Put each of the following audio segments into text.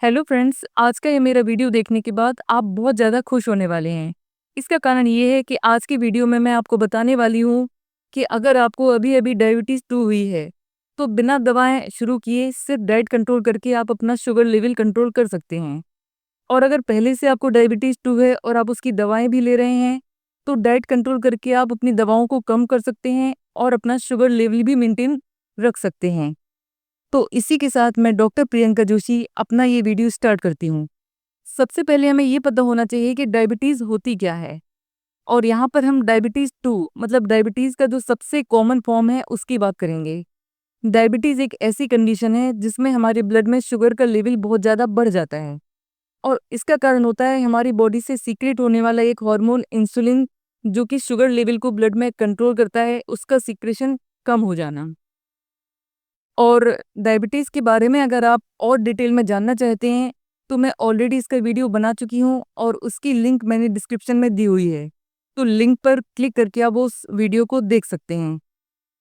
Hello friends, आज का ये मेरा वीडियो देखने के बाद आप बहुत ज़्यादा खुश होने वाले हैं। इसका कारण ये है कि आज की वीडियो में मैं आपको बताने वाली हूँ कि अगर आपको अभी-अभी डायबिटीज़ 2 हुई है, तो बिना दवाएँ शुरू किए सिर्फ डाइट कंट्रोल करके आप अपना शुगर लेवल कंट्रोल कर सकते हैं। और अगर पहले से आपको डायबिटीज़ 2 है और आप उसकी दवाएँ भी ले रहे हैं, तो डाइट कंट्रोल करके आप अपनी दवाओं को कम कर सकते हैं और अपना शुगर लेवल भी मेंटेन रख सकते हैं। तो इसी के साथ मैं डॉक्टर प्रियंका जोशी अपना ये वीडियो स्टार्ट करती हूँ। सबसे पहले हमें ये पता होना चाहिए कि डायबिटीज़ होती क्या है और यहाँ पर हम डायबिटीज़ 2 मतलब डायबिटीज़ का जो सबसे कॉमन फॉर्म है उसकी बात करेंगे। डायबिटीज़ एक ऐसी कंडीशन है जिसमें हमारे ब्लड में शुगर का लेवल बहुत ज़्यादा बढ़ जाता है और इसका कारण होता है हमारी बॉडी से सीक्रेट होने वाला एक हार्मोन इंसुलिन, जो कि शुगर लेवल को ब्लड में कंट्रोल करता है, उसका सीक्रेशन कम हो जाना। और डायबिटीज़ के बारे में अगर आप और डिटेल में जानना चाहते हैं, तो मैं ऑलरेडी इसका वीडियो बना चुकी हूँ और उसकी लिंक मैंने डिस्क्रिप्शन में दी हुई है। तो लिंक पर क्लिक करके आप उस वीडियो को देख सकते हैं।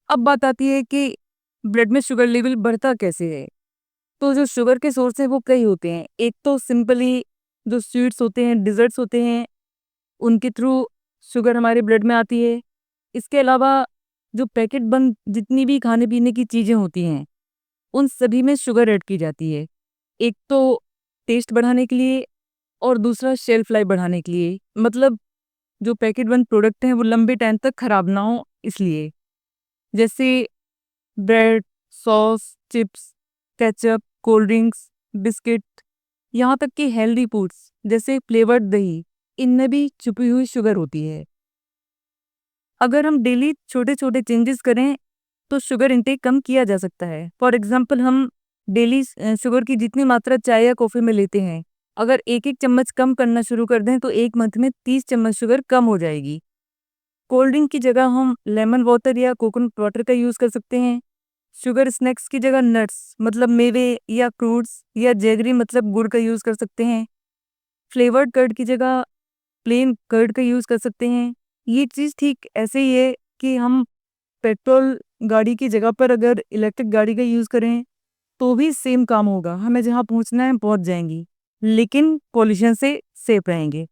अब बात आती है कि ब्लड में शुगर लेवल बढ़ता कैसे है? तो जो शुगर के सोर्स हैं वो कई होते हैं। एक तो सिंपली जो स्वीट्स होते हैं, डिज़र्ट्स होते हैं, उनके थ्रू शुगर हमारे ब्लड में आती है। इसके अलावा जो पैकेट बंद जितनी भी खाने-पीने की चीज़ें होती हैं, उन सभी में शुगर ऐड की जाती है। एक तो टेस्ट बढ़ाने के लिए और दूसरा शेल्फ लाइफ बढ़ाने के लिए। मतलब जो पैकेट बंद प्रोडक्ट हैं वो लंबे टाइम तक खराब ना हो इसलिए। जैसे bread, sauce, chips, ketchup, cold drinks, biscuit, यहाँ तक कि हेल्दी फूड्स जैसे फ्लेवर्ड दही, इनमें भी छुपी हुई शुगर होती है। अगर हम डेली छोटे-छोटे चेंजेस करें तो शुगर इंटेक कम किया जा सकता है। फॉर एग्जांपल हम डेली शुगर की जितनी मात्रा चाय या कॉफ़ी में लेते हैं, अगर 1-1 चम्मच कम करना शुरू कर दें तो 1 मंथ में 30 चम्मच शुगर कम हो जाएगी। कोल्ड ड्रिंक की जगह हम लेमन वाटर या कोकोनट वाटर का यूज़ कर सकते हैं। शुगर स्नैक्स की जगह नट्स मतलब मेवे या फ्रूट्स या जैगरी मतलब गुड़ का यूज़ कर सकते हैं। फ्लेवर्ड कर्ड की जगह प्लेन कर्ड का यूज़ कर सकते हैं। ये चीज़ ठीक ऐसे ही है कि हम पेट्रोल गाड़ी की जगह पर अगर इलेक्ट्रिक गाड़ी का यूज़ करें, तो भी सेम काम होगा। हमें जहाँ पहुँचना है पहुँच जाएँगी, लेकिन पॉल्यूशन से सेफ रहेंगे।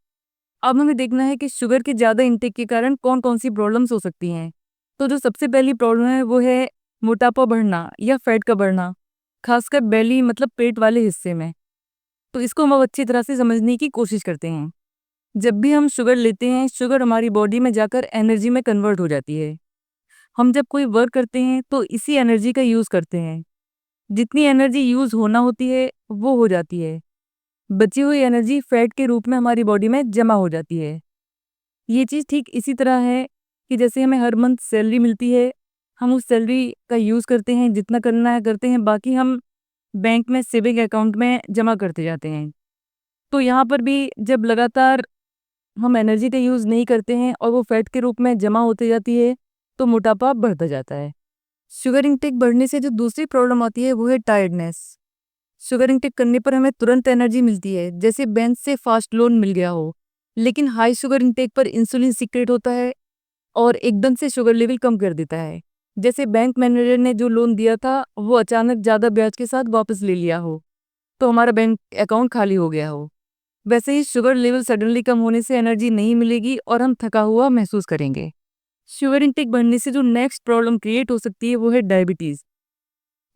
अब हमें देखना है कि शुगर के ज़्यादा इंटेक के कारण कौन-कौन सी प्रॉब्लम्स हो सकती हैं। तो जो सबसे पहली प्रॉब्लम है वो है मोटापा बढ़ना या फैट का बढ़ना, खासकर बेली मतलब पेट वाले हिस्से में। तो इसको हम अब अच्छी तरह से समझने की कोशिश करते हैं। जब भी हम शुगर लेते हैं, शुगर हमारी बॉडी में जाकर एनर्जी में कन्वर्ट हो जाती है। हम जब कोई वर्क करते हैं तो इसी एनर्जी का यूज़ करते हैं। जितनी एनर्जी यूज़ होना होती है, वो हो जाती है। बची हुई एनर्जी फैट के रूप में हमारी बॉडी में जमा हो जाती है। ये चीज़ ठीक इसी तरह है कि जैसे हमें हर मंथ सैलरी मिलती है, हम उस सैलरी का यूज़ करते हैं, जितना करना है करते हैं, बाकी हम बैंक में सेविंग अकाउंट में जमा करते जाते हैं। तो यहाँ पर भी जब लगातार हम एनर्जी का यूज़ नहीं करते हैं और वो फैट के रूप में जमा होती जाती है, तो मोटापा बढ़ता जाता है। शुगर इंटेक बढ़ने से जो दूसरी प्रॉब्लम आती है वो है टायर्डनेस। शुगर इंटेक करने पर हमें तुरंत एनर्जी मिलती है, जैसे बैंक से फास्ट लोन मिल गया हो। लेकिन हाई शुगर इंटेक पर इंसुलिन सीक्रेट होता है और एकदम से शुगर लेवल कम कर देता है। जैसे बैंक मैनेजर ने जो लोन दिया था वो अचानक ज़्यादा ब्याज के साथ वापस ले लिया हो, तो हमारा बैंक अकाउंट खाली हो गया हो। वैसे ही शुगर लेवल सडनली कम होने से एनर्जी नहीं मिलेगी और हम थका हुआ महसूस करेंगे। शुगर इंटेक बढ़ने से जो नेक्स्ट प्रॉब्लम क्रिएट हो सकती है वो है डायबिटीज़।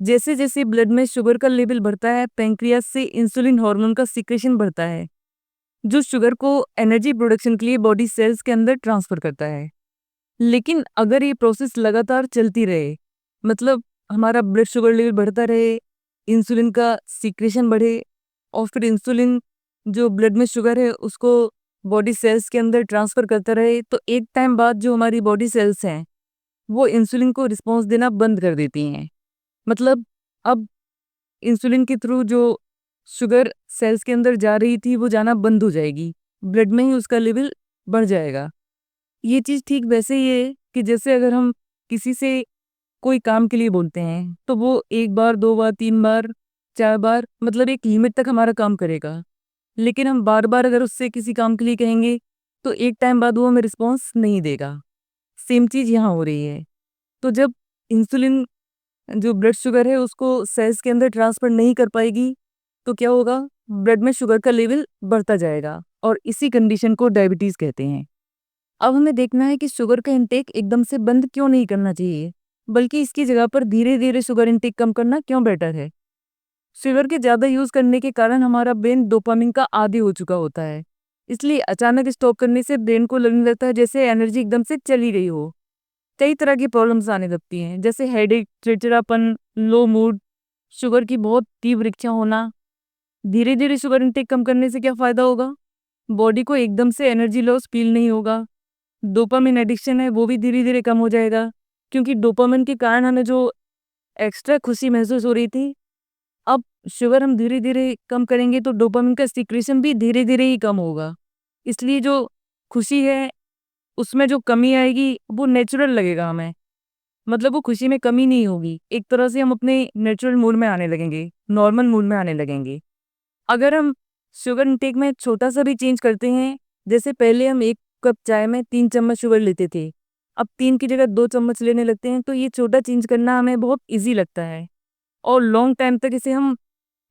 जैसे-जैसे ब्लड में शुगर का लेवल बढ़ता है, पैंक्रियाज से इंसुलिन हार्मोन का सीक्रेशन बढ़ता है, जो शुगर को एनर्जी प्रोडक्शन के लिए बॉडी सेल्स के अंदर ट्रांसफर करता है। लेकिन अगर ये प्रोसेस लगातार चलती रहे, मतलब हमारा ब्लड शुगर लेवल बढ़ता रहे, इंसुलिन का सीक्रेशन बढ़े और फिर इंसुलिन जो ब्लड में शुगर है उसको बॉडी सेल्स के अंदर ट्रांसफर करता रहे, तो एक टाइम बाद जो हमारी बॉडी सेल्स हैं, वो इंसुलिन को रिस्पॉन्स देना बंद कर देती हैं। मतलब अब इंसुलिन के थ्रू जो शुगर सेल्स के अंदर जा रही थी, वो जाना बंद हो जाएगी। ब्लड में ही उसका लेवल बढ़ जाएगा। ये चीज़ ठीक वैसे ही है कि जैसे अगर हम किसी से कोई काम के लिए बोलते हैं, तो वो 1 बार, 2 बार, 3 बार, 4 बार मतलब एक लिमिट तक हमारा काम करेगा। लेकिन हम बार-बार अगर उससे किसी काम के लिए कहेंगे, तो एक टाइम बाद वो हमें रिस्पॉन्स नहीं देगा। सेम चीज़ यहाँ हो रही है। तो जब इंसुलिन जो ब्लड शुगर है उसको सेल्स के अंदर ट्रांसफर नहीं कर पाएगी, तो क्या होगा? ब्लड में शुगर का लेवल बढ़ता जाएगा और इसी कंडीशन को डायबिटीज़ कहते हैं। अब हमें देखना है कि शुगर का इंटेक एकदम से बंद क्यों नहीं करना चाहिए, बल्कि इसकी जगह पर धीरे-धीरे शुगर इंटेक कम करना क्यों बेटर है। शुगर के ज़्यादा यूज़ करने के कारण हमारा ब्रेन डोपामिन का आदी हो चुका होता है। इसलिए अचानक स्टॉप करने से ब्रेन को लगने लगता है जैसे एनर्जी एकदम से चली गई हो। कई तरह की प्रॉब्लम्स आने लगती हैं, जैसे हेडेक, चिड़चिड़ापन, लो मूड, शुगर की बहुत तीव्र इच्छा होना। धीरे-धीरे शुगर इंटेक कम करने से क्या फ़ायदा होगा? बॉडी को एकदम से एनर्जी लॉस फ़ील नहीं होगा। डोपामिन एडिक्शन है वो भी धीरे-धीरे कम हो जाएगा, क्योंकि डोपामिन के कारण हमें जो एक्स्ट्रा खुशी महसूस हो रही थी, अब शुगर हम धीरे-धीरे कम करेंगे तो डोपामिन का सीक्रेशन भी धीरे-धीरे ही कम होगा। इसलिए जो खुशी है, उसमें जो कमी आएगी वो नेचुरल लगेगा हमें। मतलब वो खुशी में कमी नहीं होगी। एक तरह से हम अपने नेचुरल मूड में आने लगेंगे, नॉर्मल मूड में आने लगेंगे। अगर हम शुगर इंटेक में छोटा-सा भी चेंज करते हैं, जैसे पहले हम 1 कप चाय में 3 चम्मच शुगर लेते थे, अब 3 की जगह 2 चम्मच लेने लगते हैं, तो ये छोटा चेंज करना हमें बहुत ईज़ी लगता है और लॉन्ग टाइम तक इसे हम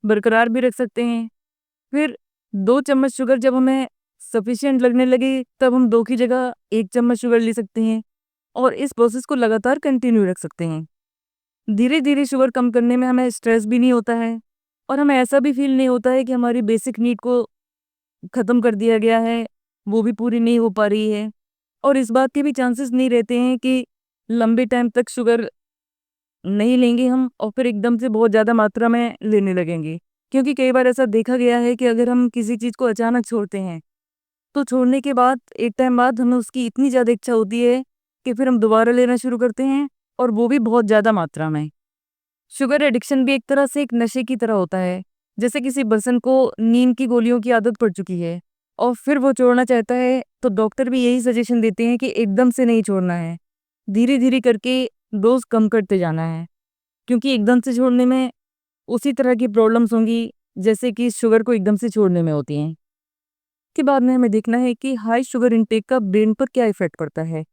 बरकरार भी रख सकते हैं। फिर 2 चम्मच शुगर जब हमें सफिशिएंट लगने लगे, तब हम 2 की जगह 1 चम्मच शुगर ले सकते हैं और इस प्रोसेस को लगातार कंटिन्यू रख सकते हैं। धीरे-धीरे शुगर कम करने में हमें स्ट्रेस भी नहीं होता है और हमें ऐसा भी फ़ील नहीं होता है कि हमारी बेसिक नीड को ख़त्म कर दिया गया है, वो भी पूरी नहीं हो पा रही है और इस बात के भी चांसेस नहीं रहते हैं कि लंबे टाइम तक शुगर नहीं लेंगे हम और फिर एकदम से बहुत ज़्यादा मात्रा में लेने लगेंगे। क्योंकि कई बार ऐसा देखा गया है कि अगर हम किसी चीज़ को अचानक छोड़ते हैं, तो छोड़ने के बाद एक टाइम बाद हमें उसकी इतनी ज़्यादा इच्छा होती है कि फिर हम दोबारा लेना शुरू करते हैं और वो भी बहुत ज़्यादा मात्रा में। शुगर एडिक्शन भी एक तरह से एक नशे की तरह होता है। जैसे किसी पर्सन को नींद की गोलियों की आदत पड़ चुकी है और फिर वो छोड़ना चाहता है, तो डॉक्टर भी यही सजेशन देते हैं कि एकदम से नहीं छोड़ना है। धीरे-धीरे करके डोज़ कम करते जाना है, क्योंकि एकदम से छोड़ने में उसी तरह की प्रॉब्लम्स होंगी जैसे कि शुगर को एकदम से छोड़ने में होती हैं। के बाद में हमें देखना है कि हाई शुगर इंटेक का ब्रेन पर क्या इफ़ेक्ट पड़ता है।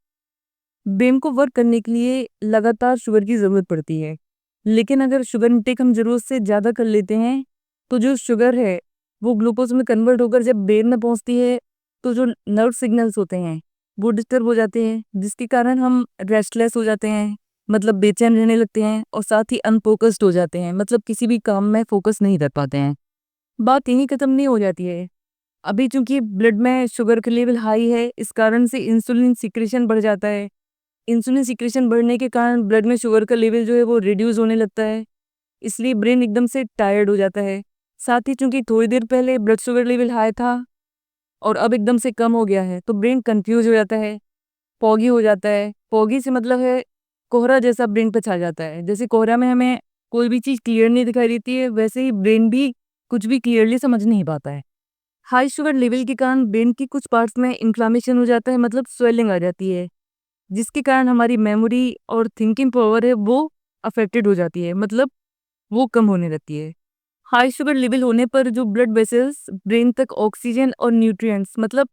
ब्रेन को वर्क करने के लिए लगातार शुगर की ज़रूरत पड़ती है। लेकिन अगर शुगर इंटेक हम ज़रूरत से ज़्यादा कर लेते हैं, तो जो शुगर है, वो ग्लूकोज़ में कन्वर्ट होकर जब ब्रेन में पहुँचती है, तो जो नर्व सिग्नल्स होते हैं, वो डिस्टर्ब हो जाते हैं, जिसके कारण हम रेस्टलेस हो जाते हैं, मतलब बेचैन रहने लगते हैं और साथ ही अनफ़ोकस्ड हो जाते हैं, मतलब किसी भी काम में फ़ोकस नहीं कर पाते हैं। बात यहीं ख़त्म नहीं हो जाती है। अभी चूँकि ब्लड में शुगर का लेवल हाई है, इस कारण से इंसुलिन सीक्रेशन बढ़ जाता है। इंसुलिन सीक्रेशन बढ़ने के कारण ब्लड में शुगर का लेवल जो है वो रिड्यूस होने लगता है, इसलिए ब्रेन एकदम से टायर्ड हो जाता है। साथ ही चूँकि थोड़ी देर पहले ब्लड शुगर लेवल हाई था और अब एकदम से कम हो गया है, तो ब्रेन कन्फ्यूज़ हो जाता है, फॉगी हो जाता है। फॉगी से मतलब है कोहरा जैसा ब्रेन पे छा जाता है। जैसे कोहरा में हमें कोई भी चीज़ क्लियर नहीं दिखाई देती है, वैसे ही ब्रेन भी कुछ भी क्लियरली समझ नहीं पाता है। हाई शुगर लेवल के कारण ब्रेन की कुछ पार्ट्स में इन्फ्लेमेशन हो जाता है, मतलब स्वेलिंग आ जाती है, जिसके कारण हमारी मेमोरी और थिंकिंग पावर है वो अफेक्टेड हो जाती है, मतलब वो कम होने लगती है। हाई शुगर लेवल होने पर जो ब्लड वेसल्स ब्रेन तक ऑक्सीजन और न्यूट्रिएंट्स मतलब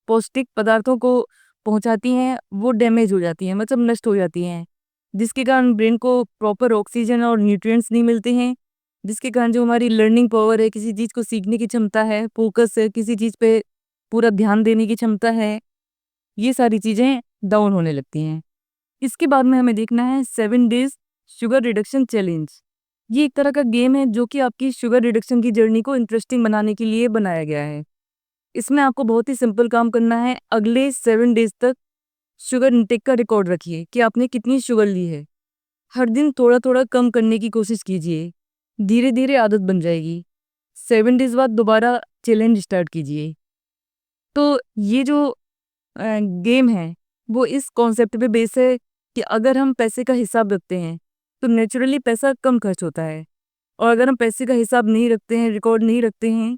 पौष्टिक पदार्थों को पहुंचाती हैं, वो डैमेज हो जाती हैं, मतलब नष्ट हो जाती हैं, जिसके कारण ब्रेन को प्रॉपर ऑक्सीजन और न्यूट्रिएंट्स नहीं मिलते हैं, जिसके कारण जो हमारी लर्निंग पावर है, किसी चीज़ को सीखने की क्षमता है, फोकस है, किसी चीज़ पे पूरा ध्यान देने की क्षमता है, ये सारी चीज़ें डाउन होने लगती हैं। इसके बाद में हमें देखना है 7 डेज़ शुगर रिडक्शन चैलेंज। ये एक तरह का गेम है जो कि आपकी शुगर रिडक्शन की जर्नी को इंटरेस्टिंग बनाने के लिए बनाया गया है। इसमें आपको बहुत ही सिंपल काम करना है, अगले 7 डेज़ तक शुगर इंटेक का रिकॉर्ड रखिए कि आपने कितनी शुगर ली है। हर दिन थोड़ा-थोड़ा कम करने की कोशिश कीजिए। धीरे-धीरे आदत बन जाएगी। 7 डेज़ बाद दोबारा चैलेंज स्टार्ट कीजिए। तो ये जो गेम है, वो इस कॉन्सेप्ट पे बेस है कि अगर हम पैसे का हिसाब रखते हैं, तो नेचुरली पैसा कम खर्च होता है और अगर हम पैसे का हिसाब नहीं रखते हैं, रिकॉर्ड नहीं रखते हैं,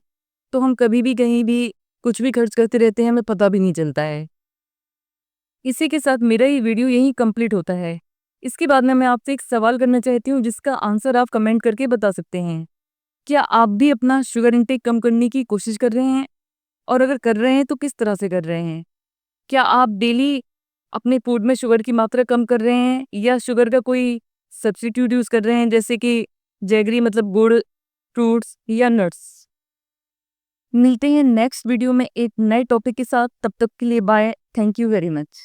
तो हम कभी भी कहीं भी कुछ भी खर्च करते रहते हैं, हमें पता भी नहीं चलता है। इसी के साथ मेरा ये वीडियो यहीं कंप्लीट होता है। इसके बाद में मैं आपसे एक सवाल करना चाहती हूँ जिसका आंसर आप कमेंट करके बता सकते हैं। क्या आप भी अपना शुगर इंटेक कम करने की कोशिश कर रहे हैं? और अगर कर रहे हैं तो किस तरह से कर रहे हैं? क्या आप डेली अपने फूड में शुगर की मात्रा कम कर रहे हैं या शुगर का कोई सब्स्टिट्यूट यूज़ कर रहे हैं जैसे कि जैगरी मतलब गुड़, फ्रूट्स या नट्स? मिलते हैं नेक्स्ट वीडियो में एक नए टॉपिक के साथ। तब तक के लिए bye. Thank you very much.